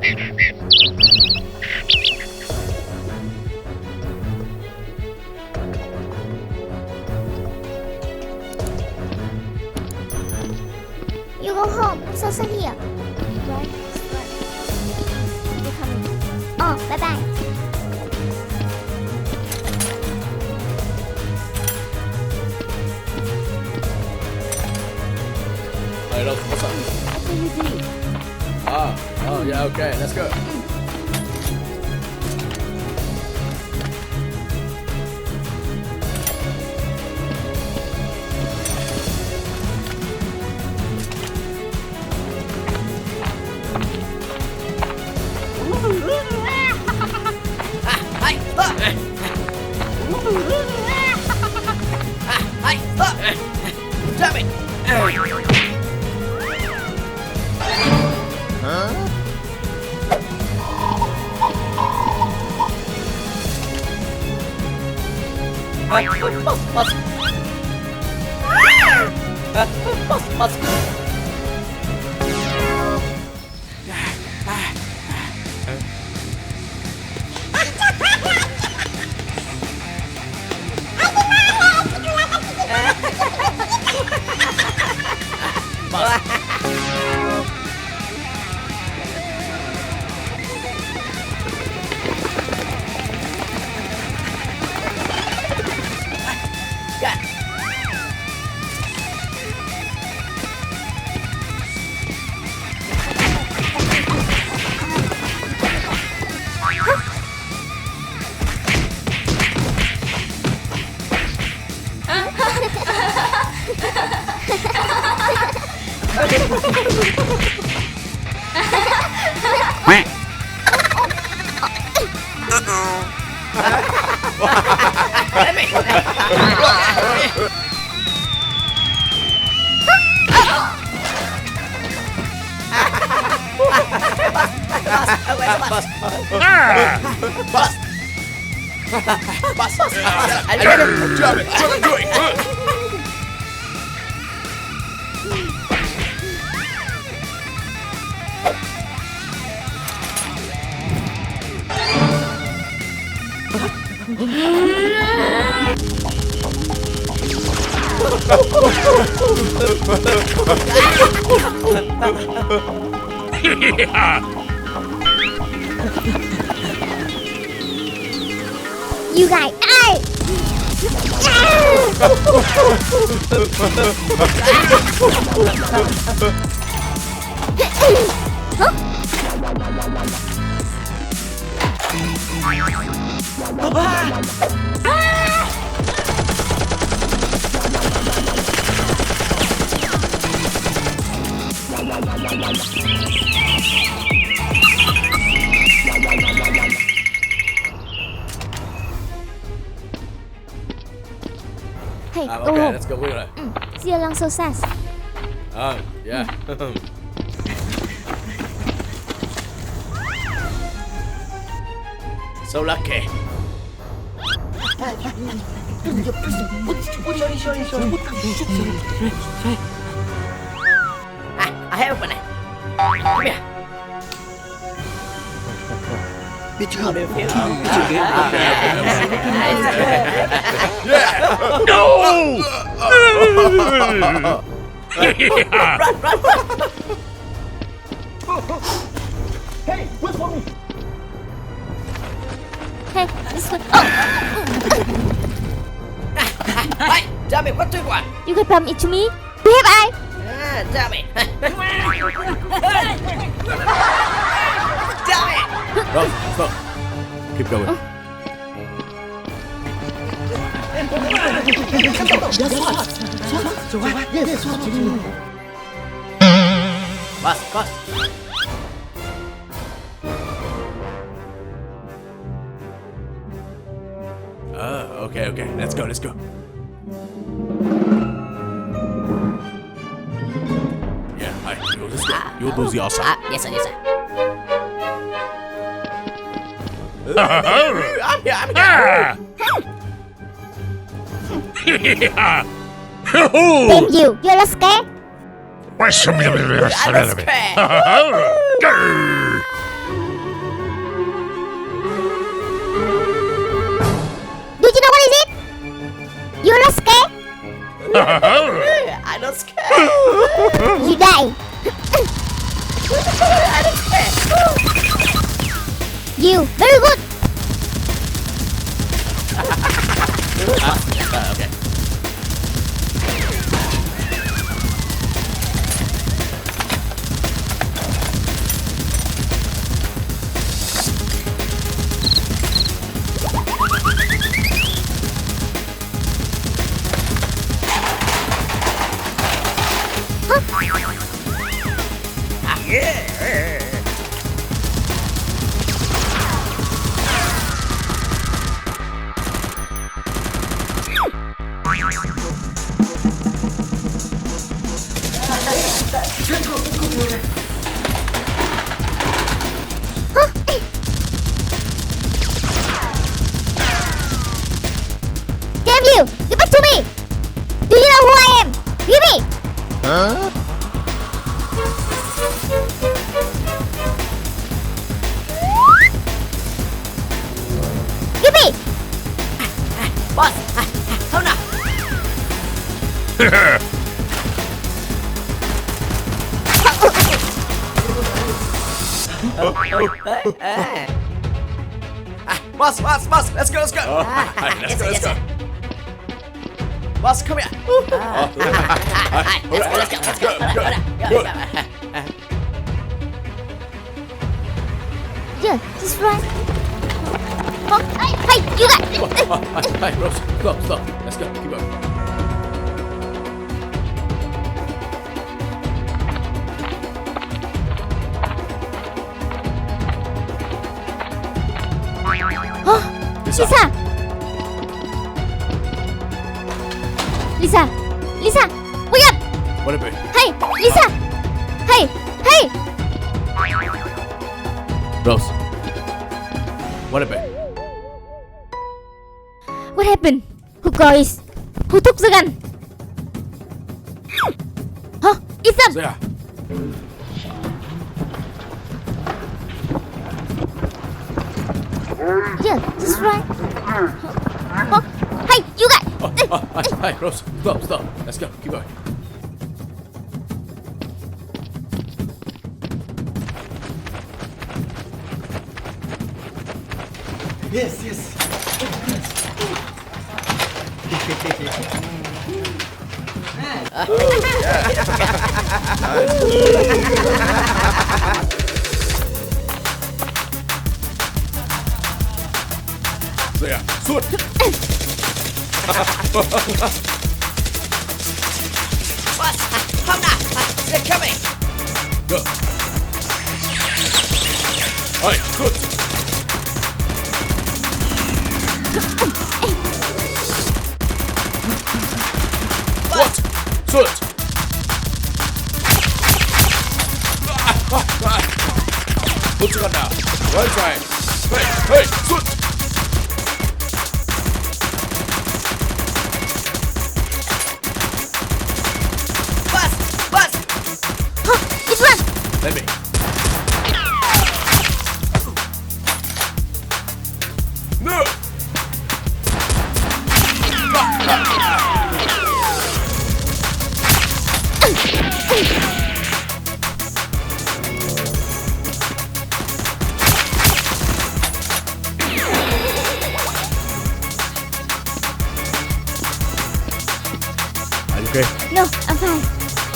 You go home. I'm so sad here. Right? You're coming. Oh, bye bye. Hey, look, what's up? Activity. Oh, yeah, okay, let's go. Damn it! Bus. I got him. Drop it. What are you doing? You guys. Hey! Hey, go Okay, home. let's go. Look at See you along so fast. that. Yeah. So lucky. I have one. Come here. Biết chưa? No! Hey, wait for me. Hey, this one. Hey, damn it, what do you want? You can bump into me. Behave, I. Damn it. Damn it. Stop. Keep going. Bus. Okay. Let's go. Yeah, alright, let's go. You do the outside. Yes sir. I'm here. Thank you. You're not scared? What's You're not scared? I'm not scared. You die. You. Very good. Okay. Yeah. Damn you! Give back to me! Do you know who I am? Give me! Huh? Give me! Boss, không nào. Boss, let's go. Let's go. Boss, come here. Let's go. Yeah, just right. Oh, hey, you got... Hey, Rose, stop. Let's go. Keep going. Oh, Lisa, wake up! What a bit. Hey, Lisa! Hey! Rose. What a bit. What happened? Who guys? Who took the gun? Huh? It's them! So yeah. Yeah, just right. Oh, hey, you got... Hey, Rose, stop. Let's go. Keep going. Yes. So yeah. Shoot. Boss, không nào. They're coming. Go. Hey, good. What? Shoot. Put your gun down. Right side. Hey, shoot. Boss. Huh, it's run! Let me. No. Are you okay? No, I'm fine.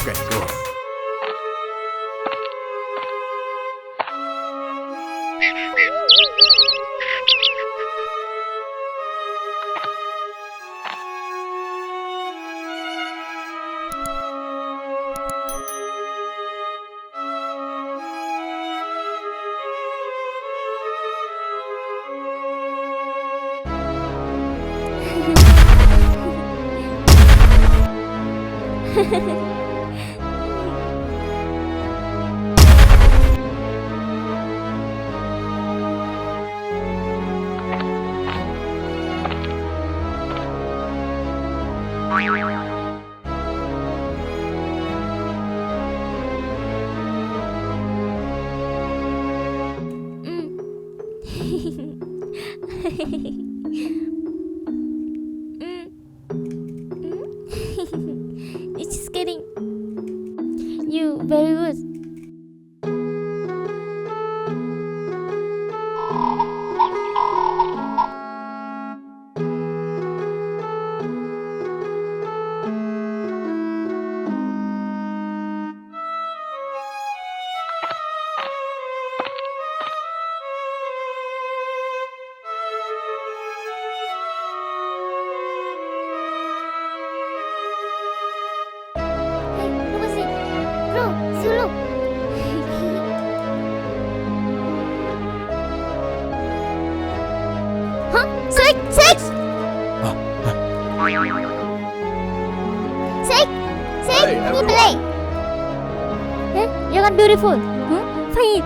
Okay, go on. You very good. Hey, lupa sih. Bro, suluk. Hah? Sek, sek. Sek, sek, Hey, ini everyone. belai. You're not beautiful. Huh? Fine.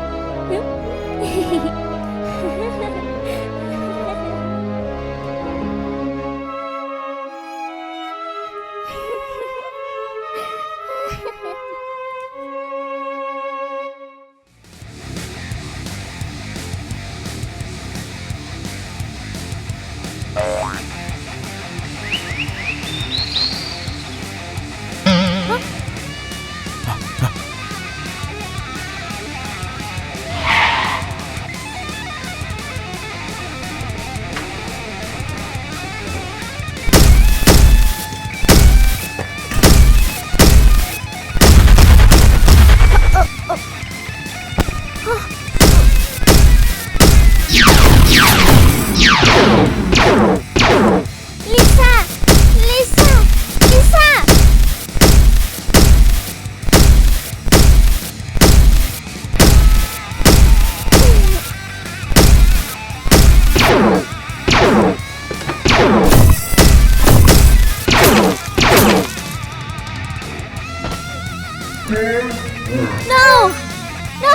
Lisa, Lisa, Lisa. No, no.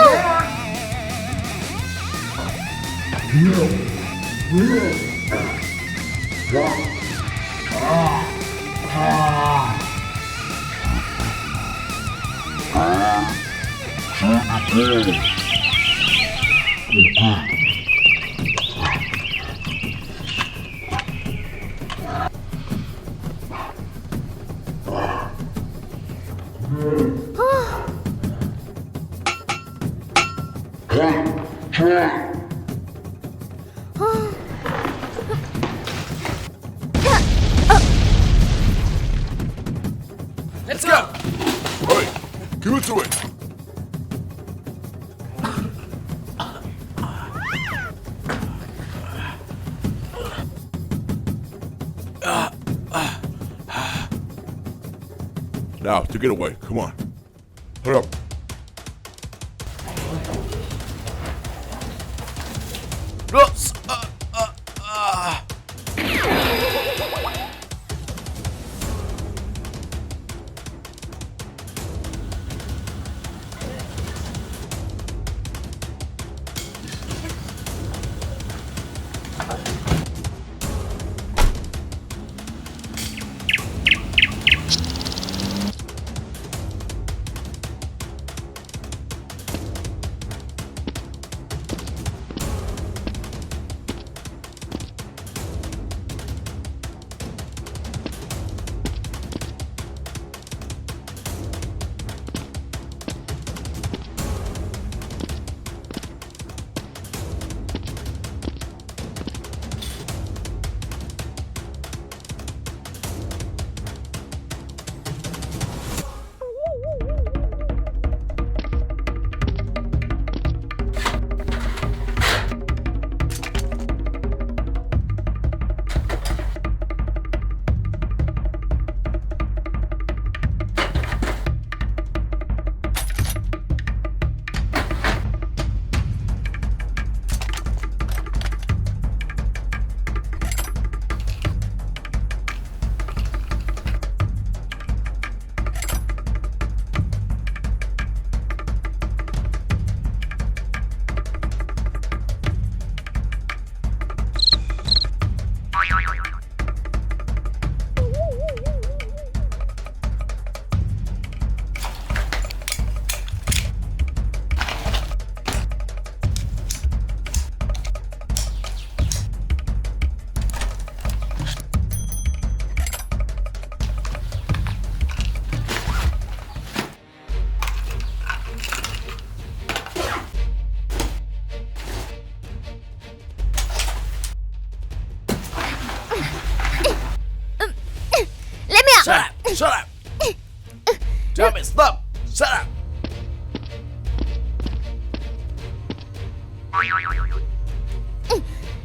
Let's go. Hey, give it to it. Now, to get away. Come on. Hurry up. Oops.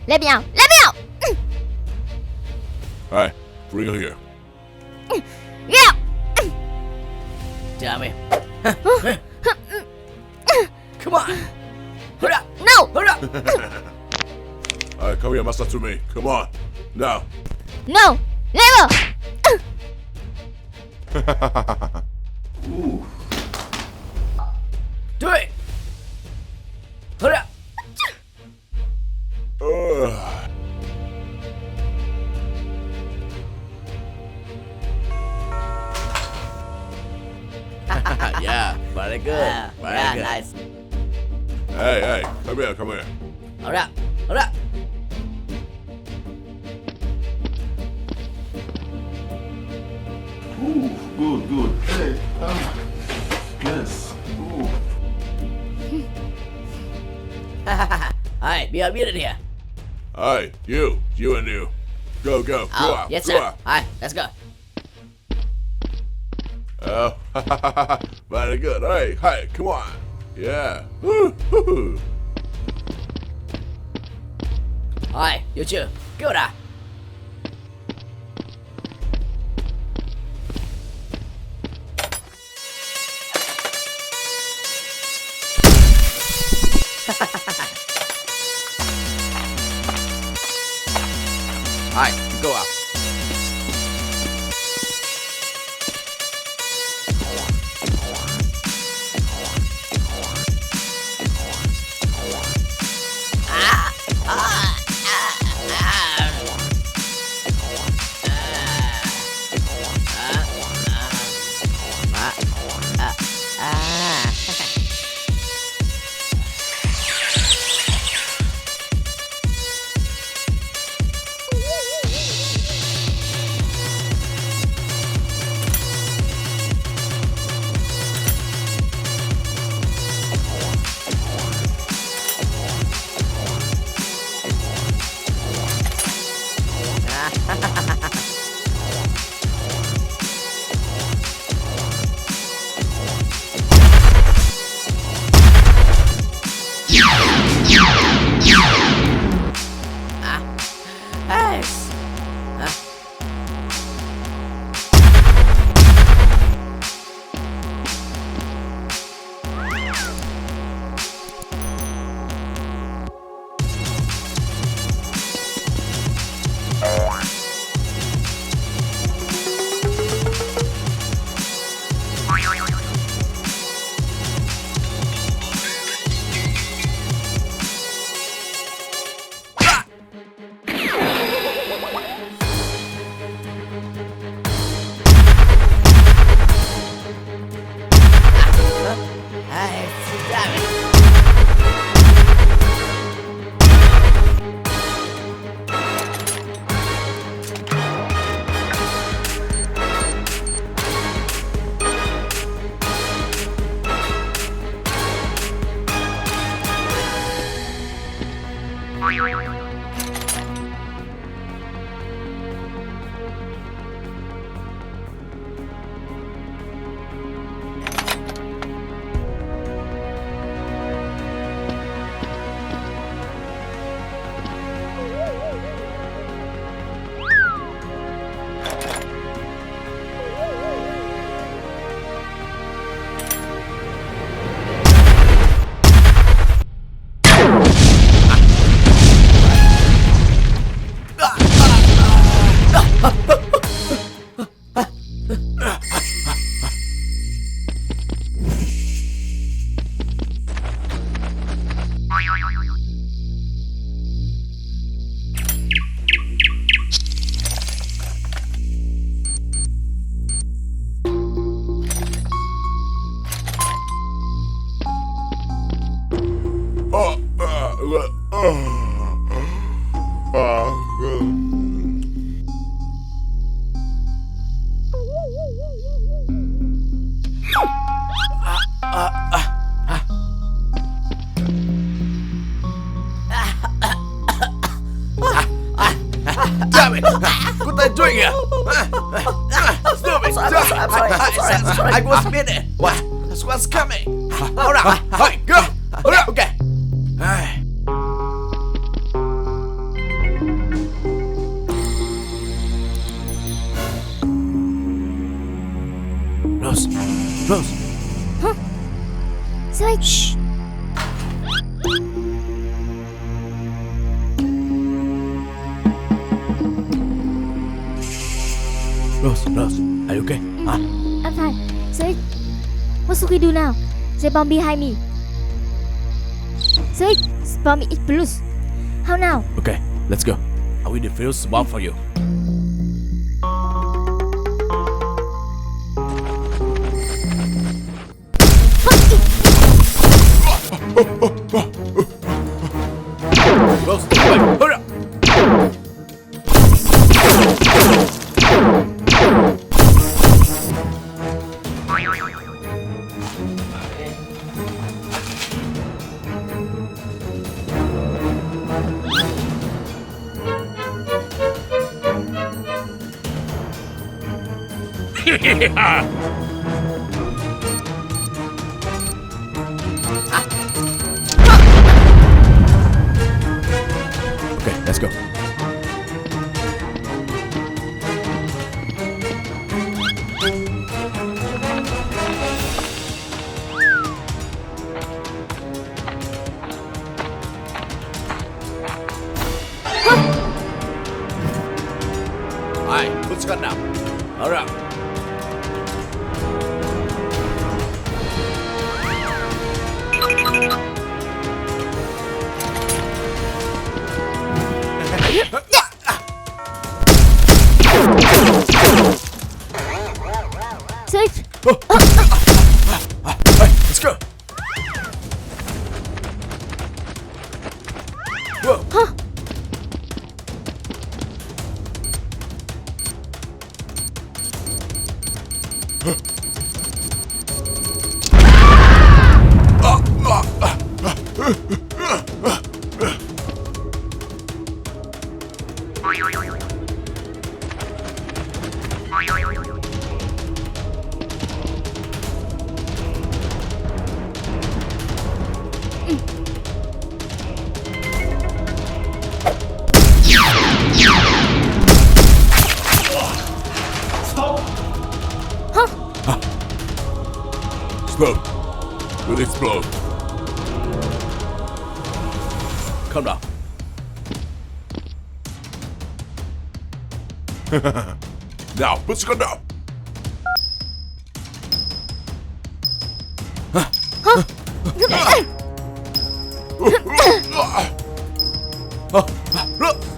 Let me out! Let me out! Hey, bring her here. Yeah! Damn it. Come on. Hold up. No! Hold up. Alright, come here, master to me. Come on. Now. No! Never! Do it. Hold up. Yeah, very good. Very good. Nice. Hey, come here, come here. Hold up. Hold up. Ooh, good. Hey, yes. Ooh. Alright, be unmuted here. Hey, you and you. Go Oh, out. yes, go sir. out. Alright, let's go. Oh, very good. Hey, come on. Yeah. Woo-hoo-hoo. Alright, you too. Go da. Alright, go out. Nice. Damn it. Damn it! What are you doing here? Stupid! I'm sorry. I was minute. What? What's coming? Hold on. Hey, go. Hold on. Okay. Switch. Shh. Rose, are you okay? Huh? I'm fine. Switch. What should we do now? The bomb behind me. Switch. Bomb is loose. How now? Okay, let's go. I will defuse the bomb for you. Rose, wait, hurry up! Okay, let's go. Alright, put your gun down. Hurry up. Switch. Hey, let's go. Whoa. Huh? Explode. Will explode. Calm down. Now, put your gun down.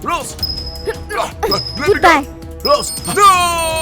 Rose! Let me Goodbye. go. Rose, no!